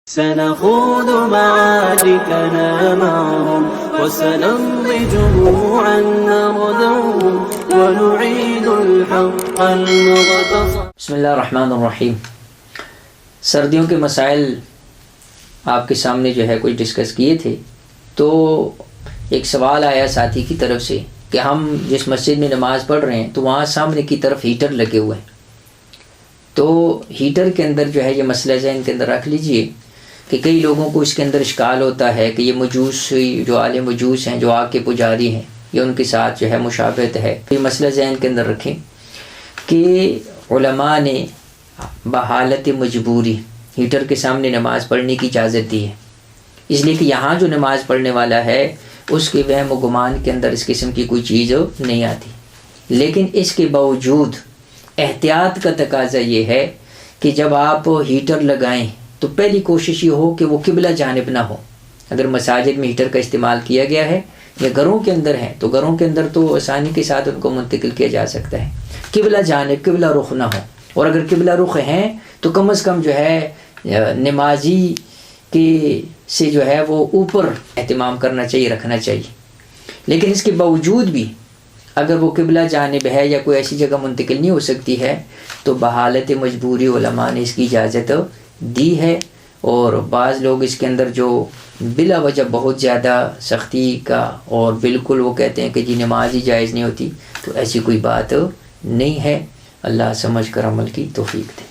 سنخوض معاركنا معهم وسنمضي جموعا نغدوهم ونعيد الحق المغتصب. بسم اللہ الرحمن الرحیم. سردیوں کے مسائل آپ کے سامنے جو ہے کچھ ڈسکس کیے تھے، تو ایک سوال آیا ساتھی کی طرف سے کہ ہم جس مسجد میں نماز پڑھ رہے ہیں تو وہاں سامنے کی طرف ہیٹر لگے ہوئے ہیں، تو ہیٹر کے اندر جو ہے یہ مسئلہ ذہن کے اندر رکھ لیجئے کہ کئی لوگوں کو اس کے اندر اشکال ہوتا ہے کہ یہ مجوس جو عالم مجوس ہیں، جو آگ کے پجاری ہیں، یہ ان کے ساتھ جو ہے مشابہت ہے. یہ مسئلہ ذہن کے اندر رکھیں کہ علماء نے بحالت مجبوری ہیٹر کے سامنے نماز پڑھنے کی اجازت دی ہے، اس لیے کہ یہاں جو نماز پڑھنے والا ہے اس کے وہم و گمان کے اندر اس قسم کی کوئی چیز نہیں آتی. لیکن اس کے باوجود احتیاط کا تقاضا یہ ہے کہ جب آپ ہیٹر لگائیں تو پہلی کوشش یہ ہو کہ وہ قبلہ جانب نہ ہو. اگر مساجد میں ہیٹر کا استعمال کیا گیا ہے یا گھروں کے اندر ہیں تو گھروں کے اندر تو آسانی کے ساتھ ان کو منتقل کیا جا سکتا ہے. قبلہ جانب، قبلہ رخ نہ ہو، اور اگر قبلہ رخ ہیں تو کم از کم جو ہے نمازی کے سے جو ہے وہ اوپر اہتمام کرنا چاہیے، رکھنا چاہیے. لیکن اس کے باوجود بھی اگر وہ قبلہ جانب ہے یا کوئی ایسی جگہ منتقل نہیں ہو سکتی ہے تو بحالت مجبوری علماء نے اس کی اجازت دی ہے. اور بعض لوگ اس کے اندر جو بلا وجہ بہت زیادہ سختی کا اور بالکل وہ کہتے ہیں کہ جی نماز ہی جائز نہیں ہوتی، تو ایسی کوئی بات نہیں ہے. اللہ سمجھ کر عمل کی توفیق دے.